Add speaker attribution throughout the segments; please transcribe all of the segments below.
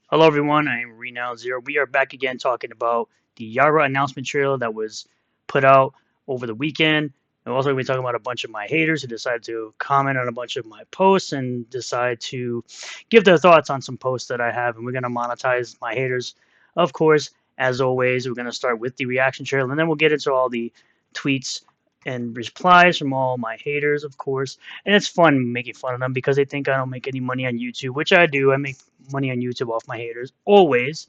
Speaker 1: Hello everyone, I am Renown Zero. We are back again talking about the Yaira announcement trailer that was put out over the weekend. And also we're talking about a bunch of my haters who decided to comment on a bunch of my posts and decide to give their thoughts on some posts that I have. And we're gonna monetize my haters, of course. As always, we're gonna start with the reaction trailer and then we'll get into all the tweets and replies from all my haters, of course. And it's fun making fun of them because they think I don't make any money on YouTube, which I do. I make money on YouTube off my haters, always.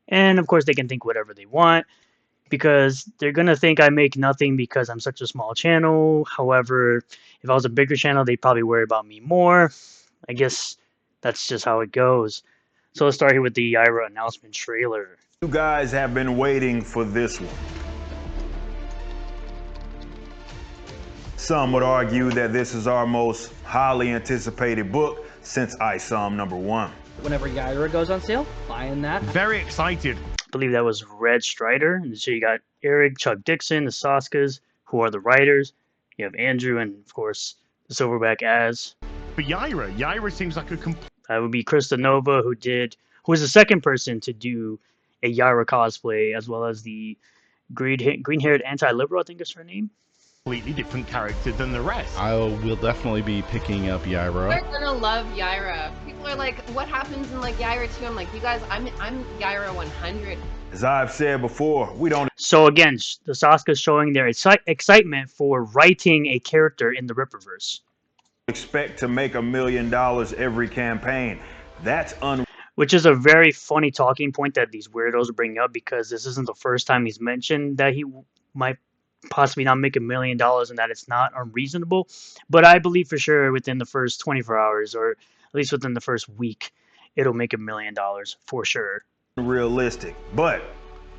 Speaker 1: And of course, they can think whatever they want because they're going to think I make nothing because I'm such a small channel. However, if I was a bigger channel, they'd probably worry about me more. I guess that's just how it goes. So let's start here with the Yaira announcement trailer.
Speaker 2: You guys have been waiting for this one. Some would argue that this is our most highly anticipated book since ISOM #1.
Speaker 3: Whenever Yaira goes on sale, buying that.
Speaker 4: Very excited.
Speaker 1: I believe that was Red Strider. And so you got Eric, Chuck Dixon, the Saskas, who are the writers. You have Andrew, and of course, the Silverback Az.
Speaker 4: For Yaira seems like a complete...
Speaker 1: That would be Krista Nova, who was the second person to do a Yaira cosplay, as well as the green-haired anti-liberal, I think is her name.
Speaker 4: completely different character than the rest.
Speaker 5: I will definitely be picking up Yaira.
Speaker 6: They're gonna love Yaira. People are like, what happens in like Yaira 2? I'm like, you guys, I'm Yaira 100.
Speaker 2: As I've said before, we don't
Speaker 1: So again, the Saskas showing their excitement for writing a character in the Ripperverse.
Speaker 2: expect to make $1 million every campaign. That's
Speaker 1: Which is a very funny talking point that these weirdos bring up because this isn't the first time he's mentioned that he might possibly not make $1 million and that it's not unreasonable. But I believe for sure within the first 24 hours or at least within the first week, it'll make $1 million for sure.
Speaker 2: unrealistic, but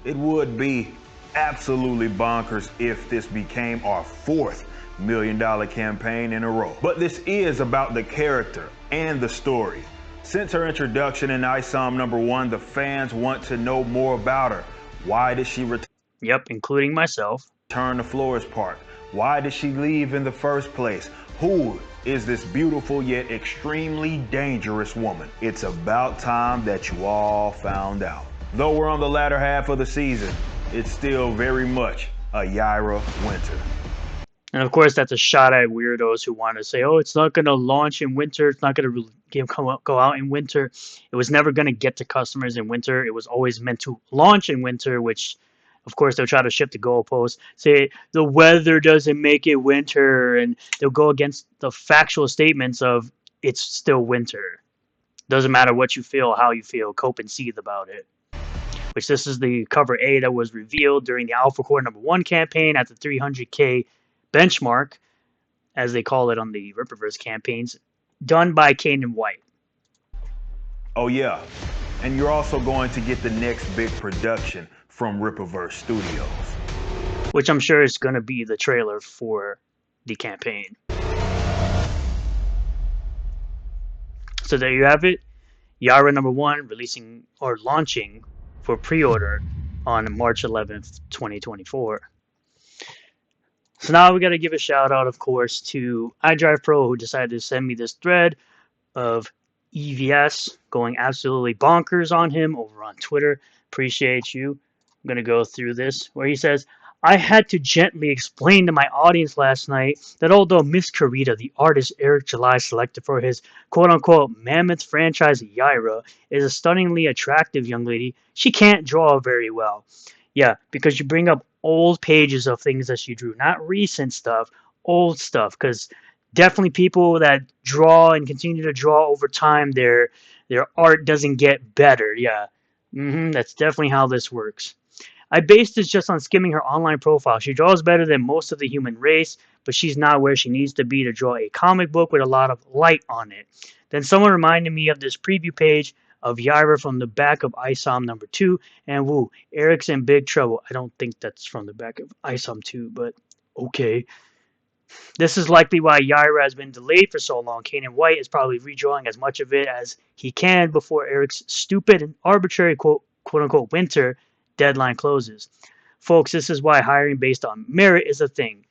Speaker 2: it would be absolutely bonkers if this became our fourth $1 million campaign in a row. But this is about the character and the story. Since her introduction in ISOM #1, the fans want to know more about her. Why did she
Speaker 1: Yep, including myself.
Speaker 2: return to Flores Park? Why did she leave in the first place? Who is this beautiful yet extremely dangerous woman? It's about time that you all found out. Though we're on the latter half of the season, it's still very much a Yaira winter.
Speaker 1: And of course, that's a shot at weirdos who want to say, oh, it's not going to launch in winter. It's not going to go out in winter. It was never going to get to customers in winter. It was always meant to launch in winter, which, of course, they'll try to shift the goalpost, say the weather doesn't make it winter, and they'll go against the factual statements of it's still winter. Doesn't matter what you feel, how you feel, cope and seethe about it. Which this is the cover A that was revealed during the Alpha Core #1 campaign at the 300K benchmark, as they call it on the Ripperverse campaigns, done by Kanan White.
Speaker 2: Oh yeah, and you're also going to get the next big production from Ripperverse Studios.
Speaker 1: Which I'm sure is going to be the trailer for the campaign. So there you have it. Yaira #1 releasing or launching for pre-order on March 11th, 2024. So now we got to give a shout out, of course, to iDrive Pro, who decided to send me this thread of EVS going absolutely bonkers on him over on Twitter. Appreciate you. I'm going to go through this where he says, I had to gently explain to my audience last night that although Miss Carita, the artist Eric July selected for his quote-unquote mammoth franchise Yaira, is a stunningly attractive young lady, she can't draw very well. Yeah, because you bring up old pages of things that she drew, not recent stuff, old stuff, because definitely people that draw and continue to draw over time, their art doesn't get better. Yeah, that's definitely how this works. I based this just on skimming her online profile. She draws better than most of the human race, but she's not where she needs to be to draw a comic book with a lot of light on it. Then someone reminded me of this preview page of Yaira from the back of ISOM #2, and woo, Eric's in big trouble. I don't think that's from the back of ISOM 2, but okay. This is likely why Yaira has been delayed for so long. Kanan White is probably redrawing as much of it as he can before Eric's stupid and arbitrary quote-unquote winter deadline closes. Folks, this is why hiring based on merit is a thing.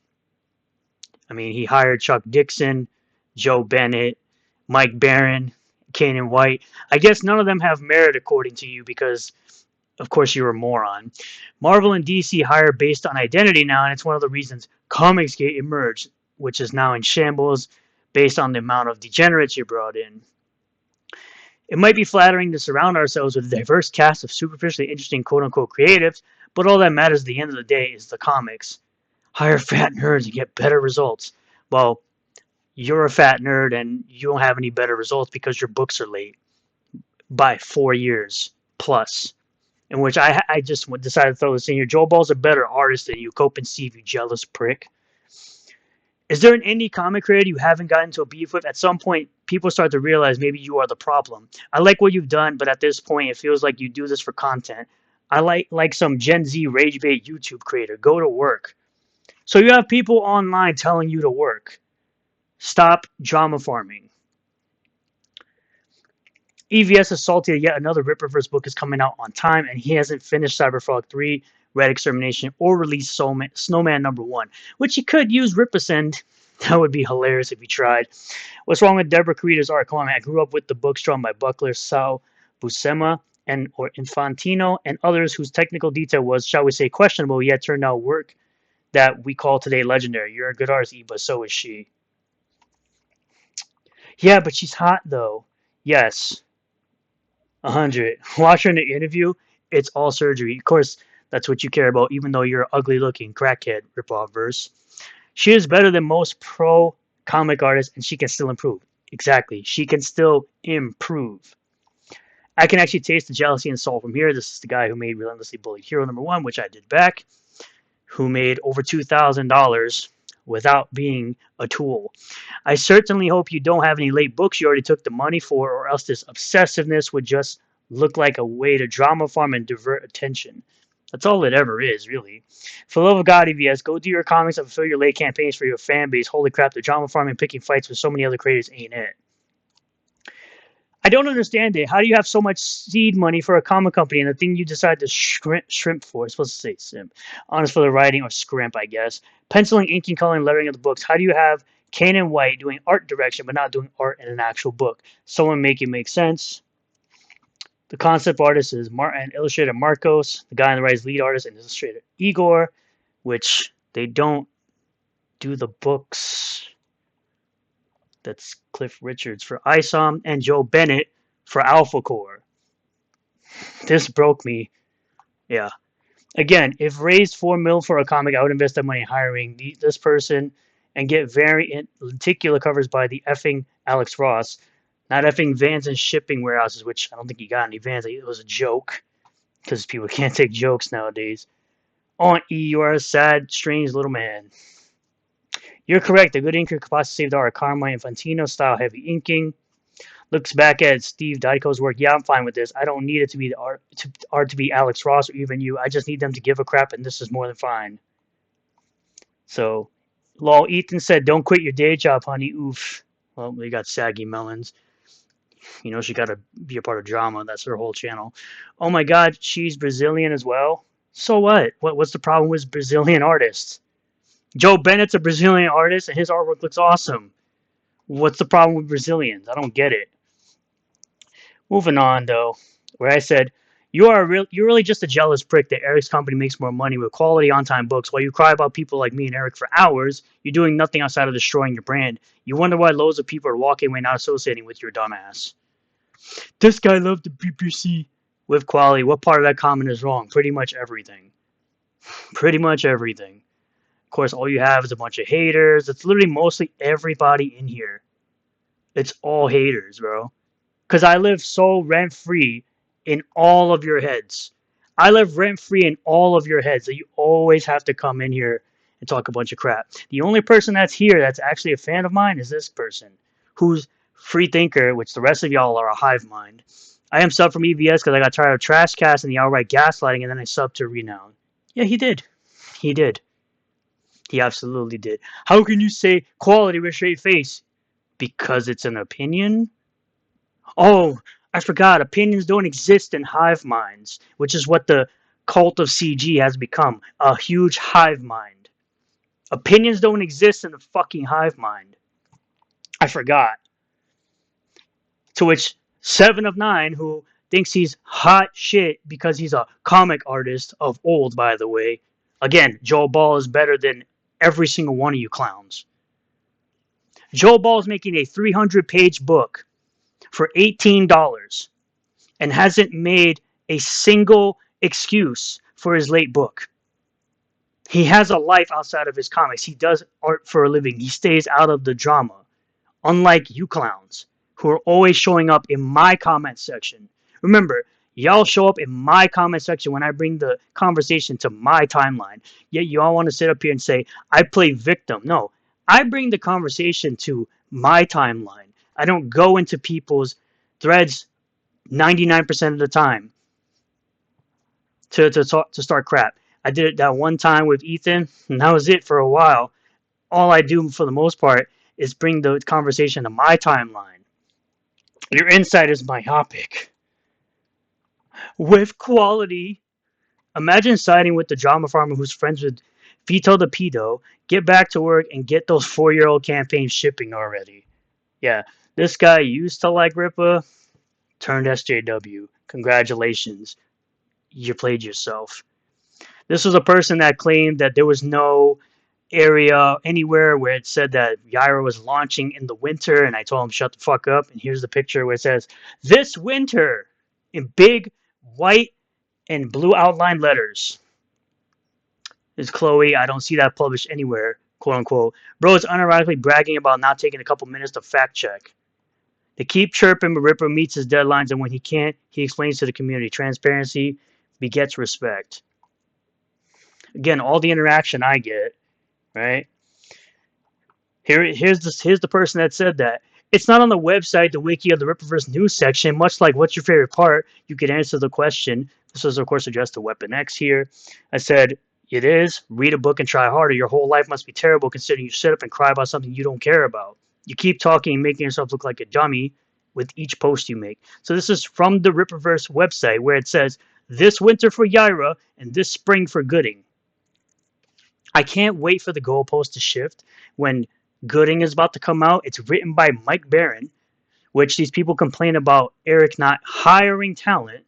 Speaker 1: I mean, he hired Chuck Dixon, Joe Bennett, Mike Barron, Kane and White. I guess none of them have merit according to you because, of course, you're a moron. Marvel and DC hire based on identity now, and it's one of the reasons Comicsgate emerged, which is now in shambles based on the amount of degenerates you brought in. It might be flattering to surround ourselves with a diverse cast of superficially interesting quote-unquote creatives, but all that matters at the end of the day is the comics. Hire fat nerds and get better results. Well, you're a fat nerd and you don't have any better results because your books are late by 4 years plus. In which I just decided to throw this in here. Joe Ball's a better artist than you. Cope and Steve, you jealous prick. Is there an indie comic creator you haven't gotten into a beef with? At some point, people start to realize maybe you are the problem. I like what you've done, but at this point, it feels like you do this for content. I like some Gen Z rage bait YouTube creator. Go to work. So you have people online telling you to work. Stop drama farming. EVS is salty that yet another Ripperverse book is coming out on time, and he hasn't finished Cyberfrog 3, Red Extermination, or released Snowman number 1, which he could use Ripasend. That would be hilarious if he tried. What's wrong with Deborah Carita's art? Come on, man. I grew up with the books drawn by Buckler, Sal Buscema, or Infantino, and others whose technical detail was, shall we say, questionable, yet turned out work that we call today legendary. You're a good artist, Eva. So is she. Yeah, but she's hot, though. Yes. 100. Watch her in the interview. It's all surgery. Of course, that's what you care about, even though you're an ugly-looking crackhead, ripoff verse. She is better than most pro comic artists, and she can still improve. Exactly. She can still improve. I can actually taste the jealousy and soul from here. This is the guy who made Relentlessly Bullied Hero number 1, which I did back, who made over $2,000 without being a tool. I certainly hope you don't have any late books you already took the money for, or else this obsessiveness would just look like a way to drama farm and divert attention. That's all it ever is, really. For the love of God, EVS, go do your comics and fulfill your late campaigns for your fan base. Holy crap, the drama farm and picking fights with so many other creators ain't it. I don't understand it. How do you have so much seed money for a comic company and the thing you decide to shrimp for? It's supposed to say simp. Honest for the writing or scrimp, I guess. Penciling, inking, coloring, lettering of the books. How do you have Kane and White doing art direction but not doing art in an actual book? Someone make it make sense. The concept artist is and illustrator Marcos. The guy on the right is lead artist and illustrator Igor, which they don't do the books. That's Cliff Richards for ISOM and Joe Bennett for Alpha Core. This broke me. Yeah. Again, if raised $4 million for a comic, I would invest that money in hiring this person and get very lenticular covers by the effing Alex Ross. Not effing vans and shipping warehouses, which I don't think he got any vans. It was a joke because people can't take jokes nowadays. Aunt E, you are a sad, strange little man. You're correct. A good inker could possibly save the art. Carmine Infantino style heavy inking. Looks back at Steve Dyko's work. Yeah, I'm fine with this. I don't need it to be the art to be Alex Ross or even you. I just need them to give a crap, and this is more than fine. So, lol. Ethan said, "Don't quit your day job, honey." Oof. Well, we got saggy melons. You know, she got to be a part of drama. That's her whole channel. Oh my God, she's Brazilian as well. So what? What's the problem with Brazilian artists? Joe Bennett's a Brazilian artist, and his artwork looks awesome. What's the problem with Brazilians? I don't get it. Moving on, though, where I said, you're really just a jealous prick that Eric's company makes more money with quality on-time books while you cry about people like me and Eric for hours. You're doing nothing outside of destroying your brand. You wonder why loads of people are walking away not associating with your dumbass. This guy loved the BBC with quality. What part of that comment is wrong? Pretty much everything. Pretty much everything. Of course, all you have is a bunch of haters. It's literally mostly everybody in here. It's all haters, bro. Because I live so rent-free in all of your heads. I live rent-free in all of your heads. So you always have to come in here and talk a bunch of crap. The only person that's here that's actually a fan of mine is this person. Who's free thinker, which the rest of y'all are a hive mind. I am subbed from EVS because I got tired of trash cast and the outright gaslighting, and then I subbed to Renown. Yeah, he did. He did. He absolutely did. How can you say quality with a straight face? Because it's an opinion? Oh, I forgot. Opinions don't exist in hive minds, which is what the cult of CG has become. A huge hive mind. Opinions don't exist in the fucking hive mind. I forgot. To which Seven of Nine, who thinks he's hot shit because he's a comic artist of old, by the way. Again, Joe Ball is better than every single one of you clowns. Joe Ball is making a 300-page book for $18 and hasn't made a single excuse for his late book. He has a life outside of his comics. He does art for a living. He stays out of the drama. Unlike you clowns, who are always showing up in my comment section. Remember, y'all show up in my comment section when I bring the conversation to my timeline. Yet you all want to sit up here and say, I play victim. No, I bring the conversation to my timeline. I don't go into people's threads 99% of the time to start crap. I did it that one time with Ethan, and that was it for a while. All I do for the most part is bring the conversation to my timeline. Your insight is myopic. With quality. Imagine siding with the drama farmer who's friends with Vito the Pedo, get back to work, and get those 4-year-old campaigns shipping already. Yeah, this guy used to like Rippa, turned SJW. Congratulations. You played yourself. This was a person that claimed that there was no area anywhere where it said that Yaira was launching in the winter, and I told him shut the fuck up, and here's the picture where it says this winter in big white and blue outline letters. Is Chloe, I don't see that published anywhere, quote unquote. Bro is unironically bragging about not taking a couple minutes to fact check. They keep chirping, but Ripper meets his deadlines, and when he can't, he explains to the community. Transparency begets respect. Again, all the interaction I get, right? Here's the person that said that. It's not on the website, the wiki, or the Rippaverse news section. Much like what's your favorite part, you could answer the question. This was, of course, addressed to Weapon X here. I said, it is. Read a book and try harder. Your whole life must be terrible considering you sit up and cry about something you don't care about. You keep talking and making yourself look like a dummy with each post you make. So this is from the Rippaverse website where it says, this winter for Yaira and this spring for Gooding. I can't wait for the goalpost to shift when Gooding is about to come out. It's written by Mike Barron, which these people complain about Eric not hiring talent.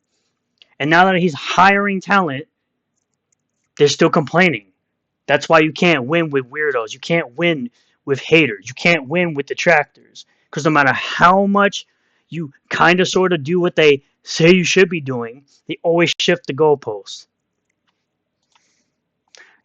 Speaker 1: And now that he's hiring talent, they're still complaining. That's why you can't win with weirdos. You can't win with haters. You can't win with detractors. Because no matter how much you kind of sort of do what they say you should be doing, they always shift the goalposts.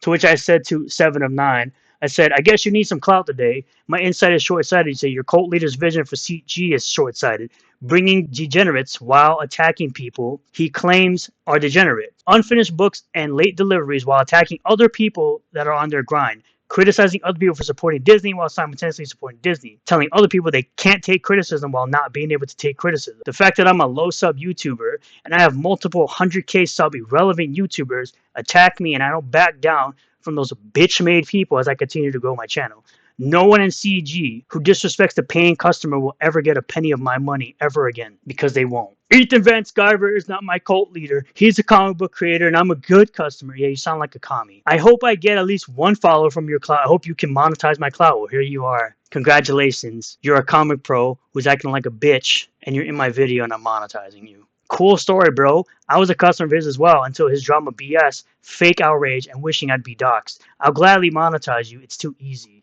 Speaker 1: To which I said to 7 of 9, I said, I guess you need some clout today. My insight is short-sighted. You say your cult leader's vision for CG is short-sighted. Bringing degenerates while attacking people he claims are degenerate. Unfinished books and late deliveries while attacking other people that are on their grind. Criticizing other people for supporting Disney while simultaneously supporting Disney. Telling other people they can't take criticism while not being able to take criticism. The fact that I'm a low sub YouTuber and I have multiple 100k sub irrelevant YouTubers attack me and I don't back down from those bitch-made people as I continue to grow my channel. No one in CG who disrespects the paying customer will ever get a penny of my money ever again, because they won't. Ethan Van Sciver is not my cult leader. He's a comic book creator and I'm a good customer. Yeah, you sound like a commie. I hope I get at least one follower from your clout. I hope you can monetize my clout. Well, here you are. Congratulations. You're a comic pro who's acting like a bitch and you're in my video and I'm monetizing you. Cool story, bro. I was a customer of his as well until his drama BS, fake outrage, and wishing I'd be doxxed. I'll gladly monetize you. It's too easy.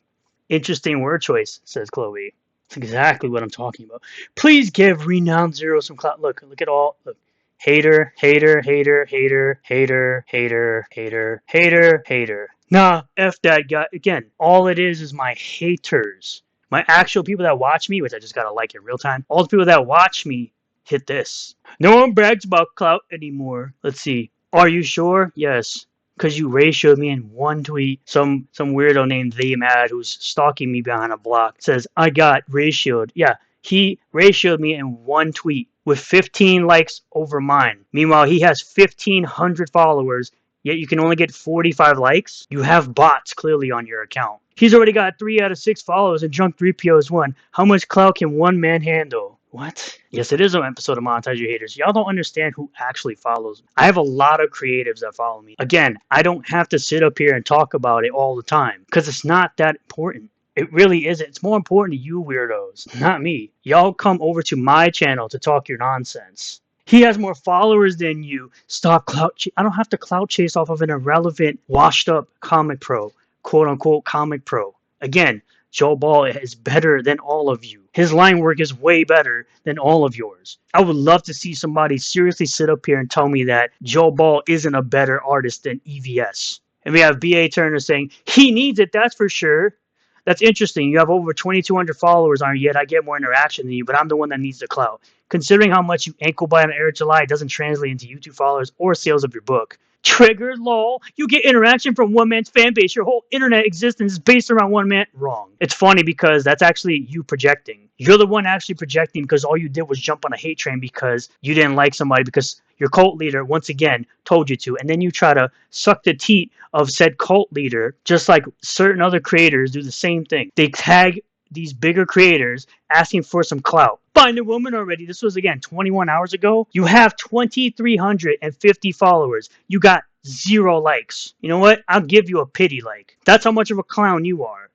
Speaker 1: Interesting word choice, says Chloe. That's exactly what I'm talking about. Please give Renowned Zero some clout. Look at all. Look. Hater, hater, hater, hater, hater, hater, hater, hater, hater. Nah, F that guy. Again, all it is my haters. My actual people that watch me, which I just gotta like in real time. All the people that watch me hit this. No one brags about clout anymore. Let's see. Are you sure? Yes. Because you ratioed me in one tweet. Some weirdo named The Mad who's stalking me behind a block says, I got ratioed. Yeah, he ratioed me in one tweet with 15 likes over mine. Meanwhile, he has 1,500 followers, yet you can only get 45 likes. You have bots clearly on your account. He's already got 3 out of 6 followers and Drunk 3PO is 1. How much clout can one man handle? What? Yes, it is an episode of Monetize Your Haters. Y'all don't understand who actually follows me. I have a lot of creatives that follow me. Again, I don't have to sit up here and talk about it all the time because it's not that important. It really isn't. It's more important to you weirdos, not me. Y'all come over to my channel to talk your nonsense. He has more followers than you. Stop clout. I don't have to clout chase off of an irrelevant, washed up comic pro, quote unquote comic pro. Again, Joe Ball is better than all of you. His line work is way better than all of yours. I would love to see somebody seriously sit up here and tell me that Joe Ball isn't a better artist than EVS. And we have B.A. Turner saying, he needs it, that's for sure. That's interesting. You have over 2,200 followers on, yet I get more interaction than you, but I'm the one that needs the clout. Considering how much you ankle bite on Eric July, it doesn't translate into YouTube followers or sales of your book. Triggered, lol. You get interaction from one man's fan base. Your whole internet existence is based around one man. Wrong. It's funny because that's actually you projecting. You're the one actually projecting because all you did was jump on a hate train because you didn't like somebody because your cult leader, once again, told you to. And then you try to suck the teat of said cult leader, just like certain other creators do the same thing. They tag these bigger creators asking for some clout. Find a woman already. This was, again, 21 hours ago. You have 2,350 followers. You got 0 likes. You know what? I'll give you a pity like. That's how much of a clown you are.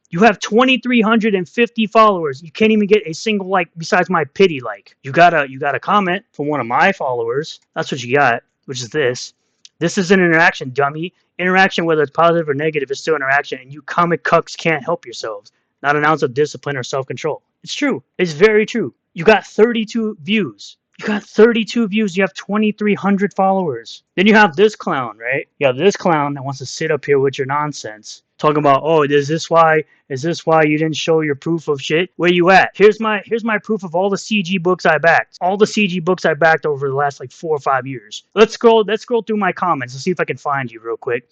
Speaker 1: You have 2,350 followers. You can't even get a single like besides my pity like. You got a comment from one of my followers. That's what you got, which is this. This is an interaction, dummy. Interaction, whether it's positive or negative, is still interaction, and you comic cucks can't help yourselves. Not an ounce of discipline or self-control. It's true. It's very true. You got 32 views. You got 32 views. You have 2,300 followers. Then you have this clown, right? You have this clown that wants to sit up here with your nonsense. Talking about, oh, is this why you didn't show your proof of shit? Where you at? Here's my proof of all the CG books I backed. All the CG books I backed over the last like 4 or 5 years. Let's scroll through my comments and see if I can find you real quick.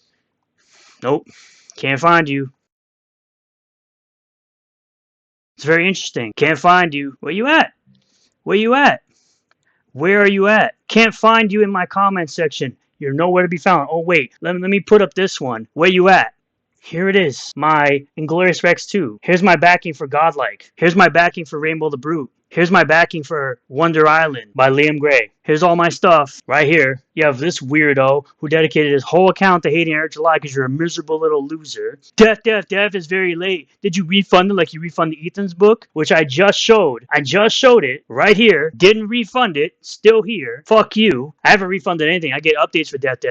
Speaker 1: Nope. Can't find you. It's very interesting. Can't find you. Where you at? Where you at? Where are you at? Can't find you in my comment section. You're nowhere to be found. Oh, wait. Let me put up this one. Where you at? Here it is. My Inglorious Rex 2. Here's my backing for Godlike. Here's my backing for Rainbow the Brute. Here's my backing for Wonder Island by Liam Gray. Here's all my stuff right here. You have this weirdo who dedicated his whole account to hating Eric July because you're a miserable little loser. Death is very late. Did you refund it like you refunded Ethan's book? Which I just showed. I just showed it right here. Didn't refund it. Still here. Fuck you. I haven't refunded anything. I get updates for Death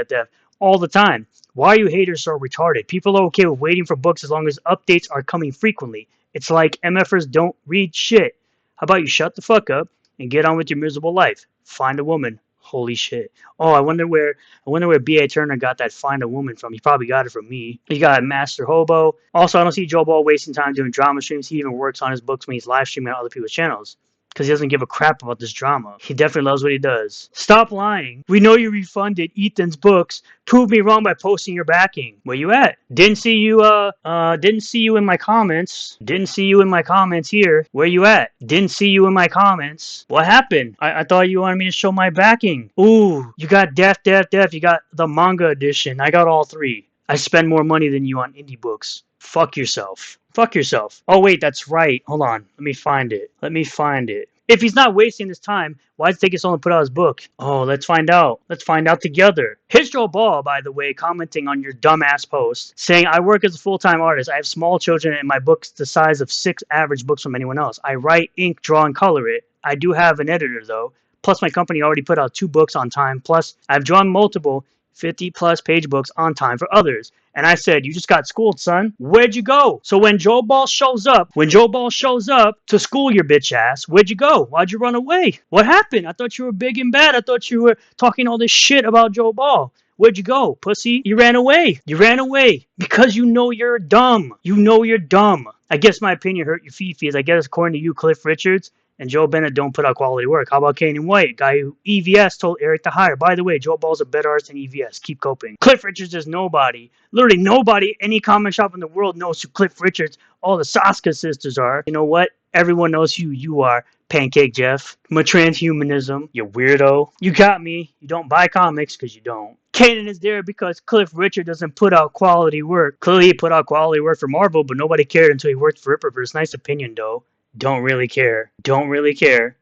Speaker 1: all the time. Why are you haters so retarded? People are okay with waiting for books as long as updates are coming frequently. It's like MFers don't read shit. How about you shut the fuck up and get on with your miserable life? Find a woman. Holy shit. Oh, I wonder where B.A. Turner got that find a woman from. He probably got it from me. He got Master Hobo. Also, I don't see Joe Ball wasting time doing drama streams. He even works on his books when he's live streaming on other people's channels. Because he doesn't give a crap about this drama. He definitely loves what he does. Stop lying. We know you refunded Ethan's books. Prove me wrong by posting your backing. Where you at? Didn't see you in my comments. Didn't see you in my comments here. Where you at? Didn't see you in my comments. What happened? I thought you wanted me to show my backing. Ooh, you got Death. You got the manga edition. I got all 3. I spend more money than you on indie books. Fuck yourself. Fuck yourself. Oh, wait, that's right. Hold on. Let me find it. If he's not wasting his time, why does it take us so long to put out his book? Oh, let's find out. Let's find out together. Here's Joe Ball, by the way, commenting on your dumbass post, saying, I work as a full-time artist. I have small children and my book's the size of 6 average books from anyone else. I write, ink, draw, and color it. I do have an editor, though. Plus, my company already put out 2 books on time. Plus, I've drawn multiple 50-plus page books on time for others. And I said, you just got schooled, son. Where'd you go? So when Joe Ball shows up to school your bitch ass, where'd you go? Why'd you run away? What happened? I thought you were big and bad. I thought you were talking all this shit about Joe Ball. Where'd you go, pussy? You ran away. You ran away because you know you're dumb. You know you're dumb. I guess my opinion hurt your fees. I guess according to you, Cliff Richards and Joe Bennett don't put out quality work. How about Kane and White, guy who EVS told Eric to hire? By the way, Joe Ball's a better artist than EVS. Keep coping. Cliff Richards is nobody. Literally nobody, any comic shop in the world knows who Cliff Richards, all the Saska sisters are. You know what? Everyone knows who you are. Pancake Jeff. My transhumanism. You weirdo. You got me. You don't buy comics because you don't. Kanan is there because Cliff Richard doesn't put out quality work. Clearly he put out quality work for Marvel, but nobody cared until he worked for Ripperverse. Nice opinion, though. Don't really care. Don't really care.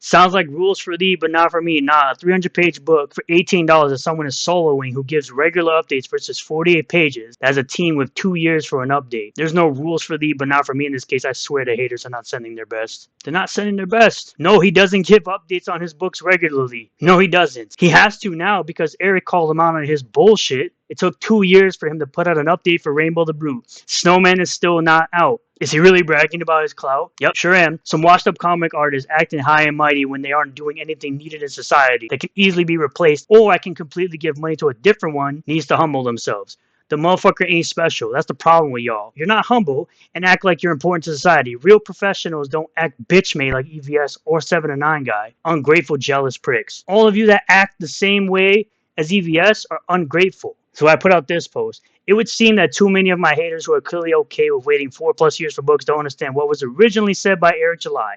Speaker 1: Sounds like rules for thee, but not for me. Nah, a 300-page book for $18 that someone is soloing who gives regular updates versus 48 pages that has a team with 2 years for an update. There's no rules for thee, but not for me in this case. I swear the haters are not sending their best. They're not sending their best. No, he doesn't give updates on his books regularly. No, he doesn't. He has to now because Eric called him out on his bullshit. It took 2 years for him to put out an update for Rainbow the Brute. Snowman is still not out. Is he really bragging about his clout? Yep, sure am. Some washed up comic artists acting high and mighty when they aren't doing anything needed in society that can easily be replaced, or I can completely give money to a different one, needs to humble themselves. The motherfucker ain't special. That's the problem with y'all. You're not humble and act like you're important to society. Real professionals don't act bitch made like EVS or 7 and 9 guy. Ungrateful, jealous pricks. All of you that act the same way as EVS are ungrateful. So I put out this post. It would seem that too many of my haters who are clearly okay with waiting 4+ years for books don't understand what was originally said by Eric July.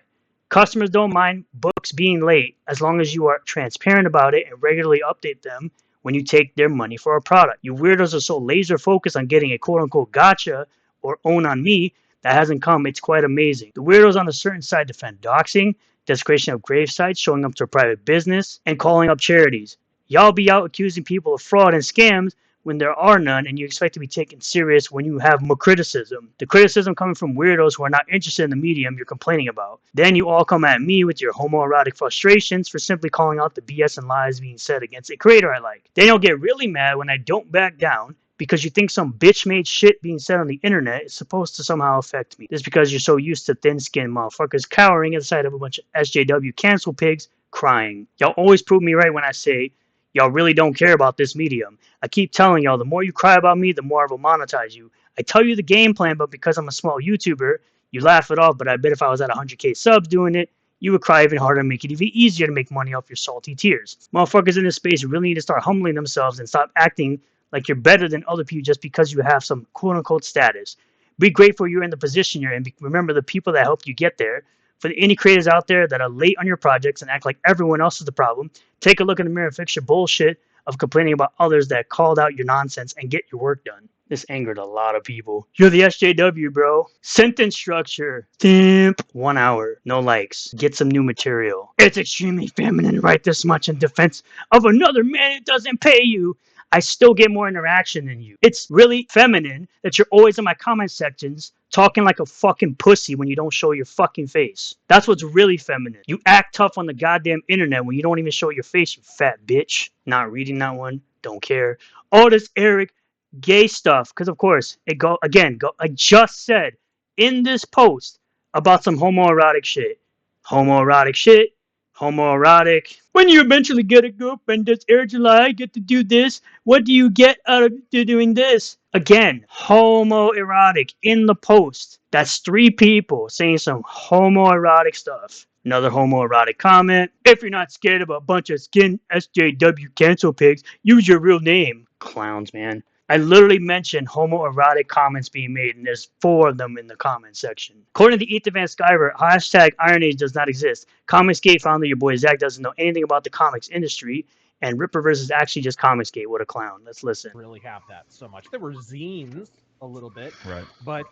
Speaker 1: Customers don't mind books being late as long as you are transparent about it and regularly update them when you take their money for a product. You weirdos are so laser focused on getting a quote-unquote gotcha or own on me that hasn't come. It's quite amazing. The weirdos on a certain side defend doxing, desecration of grave sites, showing up to a private business, and calling up charities. Y'all be out accusing people of fraud and scams when there are none, and you expect to be taken serious when you have more criticism. The criticism coming from weirdos who are not interested in the medium you're complaining about. Then you all come at me with your homoerotic frustrations for simply calling out the BS and lies being said against a creator I like. Then you'll get really mad when I don't back down because you think some bitch-made shit being said on the internet is supposed to somehow affect me. This is because you're so used to thin-skinned motherfuckers cowering at the sight of a bunch of SJW cancel pigs crying. Y'all always prove me right when I say y'all really don't care about this medium. I keep telling y'all, the more you cry about me, the more I will monetize you. I tell you the game plan, but because I'm a small YouTuber, you laugh it off, but I bet if I was at 100k subs doing it, you would cry even harder and make it even easier to make money off your salty tears. Motherfuckers in this space really need to start humbling themselves and stop acting like you're better than other people just because you have some quote-unquote status. Be grateful you're in the position you're in. Remember the people that helped you get there. For the indie creators out there that are late on your projects and act like everyone else is the problem, take a look in the mirror and fix your bullshit of complaining about others that called out your nonsense and get your work done. This angered a lot of people. You're the SJW, bro. Sentence structure. Simp. 1 hour. No likes. Get some new material. It's extremely feminine to write this much in defense of another man who doesn't pay you. I still get more interaction than you. It's really feminine that you're always in my comment sections talking like a fucking pussy when you don't show your fucking face. That's what's really feminine. You act tough on the goddamn internet when you don't even show your face, you fat bitch. Not reading that one. Don't care. All this Eric gay stuff, because of course, I just said in this post about some homoerotic shit. Homoerotic shit. Homoerotic. When you eventually get a girlfriend, does Eric July get to do this? What do you get out of doing this? Again, homoerotic in the post. That's 3 people saying some homoerotic stuff. Another homoerotic comment. If you're not scared of a bunch of skin SJW cancel pigs, use your real name. Clowns, man. I literally mentioned homoerotic comments being made, and there's 4 of them in the comment section. According to Ethan Van Sciver, hashtag Iron Age does not exist. Comicsgate founder, your boy Zach, doesn't know anything about the comics industry, and Ripperverse is actually just Comicsgate. What a clown. Let's listen.
Speaker 7: Really have that so much. There were zines a little bit,
Speaker 5: Right.
Speaker 7: but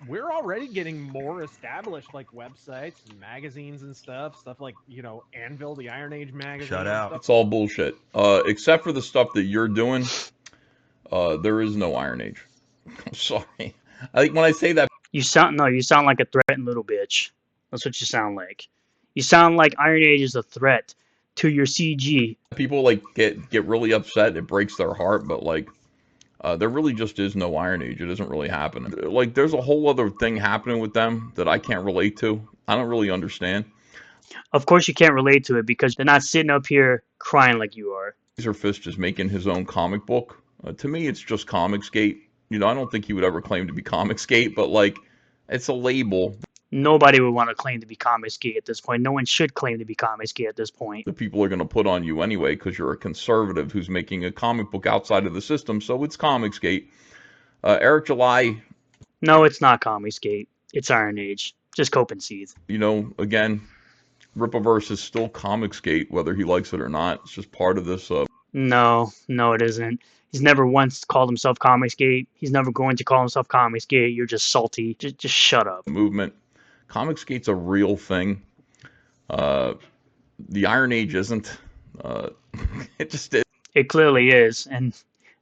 Speaker 7: we're already getting more established, like websites and magazines and stuff like, you know, Anvil, the Iron Age magazine.
Speaker 2: Shout out.
Speaker 8: It's all bullshit. Except for the stuff that you're doing, there is no Iron Age. I'm sorry. I think when I say that,
Speaker 1: You sound like a threatened little bitch. That's what you sound like. You sound like Iron Age is a threat to your CG.
Speaker 8: people like get really upset, it breaks their heart, but like there really just is no Iron Age. It isn't really happening. Like there's a whole other thing happening with them that I can't relate to. I don't really understand.
Speaker 1: Of course you can't relate to it because they're not sitting up here crying like you are.
Speaker 8: Laserfist is making his own comic book. To me, it's just Comicsgate. You know, I don't think he would ever claim to be Comicsgate, but like, it's a label.
Speaker 1: Nobody would want to claim to be Comicsgate at this point. No one should claim to be Comicsgate at this point.
Speaker 8: The people are going to put on you anyway because you're a conservative who's making a comic book outside of the system, so it's Comicsgate. Eric July.
Speaker 1: No, it's not Comicsgate. It's Iron Age. Just cope and seethe.
Speaker 8: You know, again, Rippaverse is still Comicsgate, whether he likes it or not. It's just part of this.
Speaker 1: No, it isn't. He's never once called himself Comicsgate. He's never going to call himself Comicsgate. You're just salty. Just shut up.
Speaker 8: Movement. Comicsgate's a real thing. the Iron Age isn't. Uh, it just is.
Speaker 1: It clearly is, and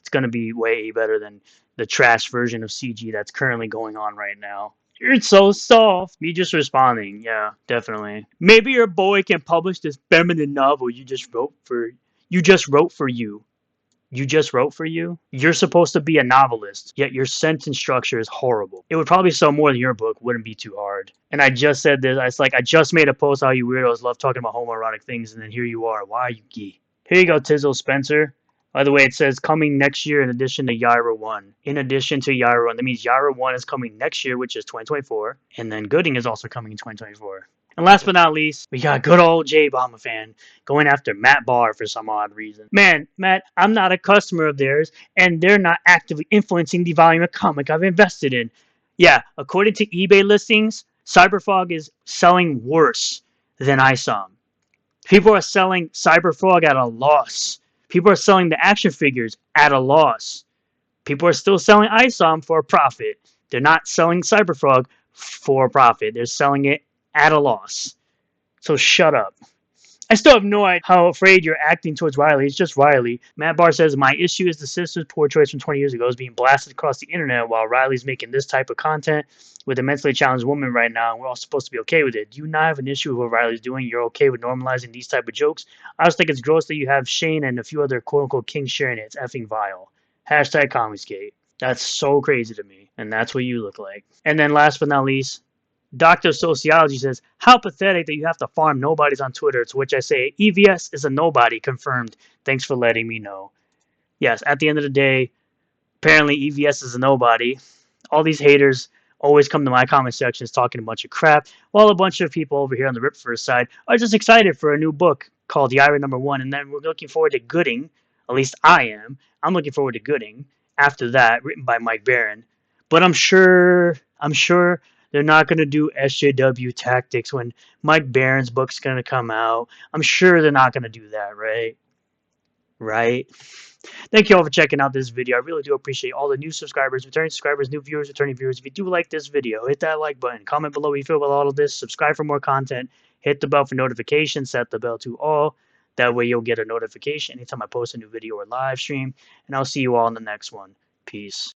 Speaker 1: it's going to be way better than the trash version of CG that's currently going on right now. You're so soft. Me just responding. Yeah, definitely. Maybe your boy can publish this feminine novel you just wrote for you. Just wrote for you. You just wrote for you. You're supposed to be a novelist, yet your sentence structure is horrible. It would probably sell more than your book. Wouldn't be too hard. And I just said this. It's like I just made a post how you weirdos love talking about homoerotic things, and then here you are. Why are you gay? Here you go, Tizzle Spencer. By the way, it says coming next year in addition to Yaira 1. In addition to Yaira 1. That means Yaira 1 is coming next year, which is 2024. And then Gooding is also coming in 2024. And last but not least, we got good old J Bomba fan going after Matt Barr for some odd reason. Man, Matt, I'm not a customer of theirs, and they're not actively influencing the volume of comic I've invested in. Yeah, according to eBay listings, Cyberfrog is selling worse than ISOM. People are selling Cyberfrog at a loss. People are selling the action figures at a loss. People are still selling ISOM for a profit. They're not selling Cyberfrog for a profit. They're selling it at a loss. So shut up. I still have no idea how afraid you're acting towards Riley. It's just Riley. Matt Barr says, my issue is the sister's poor choice from 20 years ago is being blasted across the internet while Riley's making this type of content with a mentally challenged woman right now, and we're all supposed to be okay with it. Do you not have an issue with what Riley's doing? You're okay with normalizing these type of jokes? I just think it's gross that you have Shane and a few other quote-unquote kings sharing it. It's effing vile. Hashtag Comicsgate. That's so crazy to me, and that's what you look like. And then last but not least, Doctor of Sociology says, how pathetic that you have to farm nobodies on Twitter, to which I say, EVS is a nobody, confirmed. Thanks for letting me know. Yes, at the end of the day, apparently EVS is a nobody. All these haters always come to my comment sections talking a bunch of crap, while a bunch of people over here on the Ripverse side are just excited for a new book called Yaira #1, and then we're looking forward to Gooding. At least I am. I'm looking forward to Gooding after that, written by Mike Barron. But I'm sure they're not going to do SJW tactics when Mike Barron's book's going to come out. I'm sure they're not going to do that, right? Right? Thank you all for checking out this video. I really do appreciate all the new subscribers, returning subscribers, new viewers, returning viewers. If you do like this video, hit that like button. Comment below what you feel about all of this. Subscribe for more content. Hit the bell for notifications. Set the bell to all. That way you'll get a notification anytime I post a new video or live stream. And I'll see you all in the next one. Peace.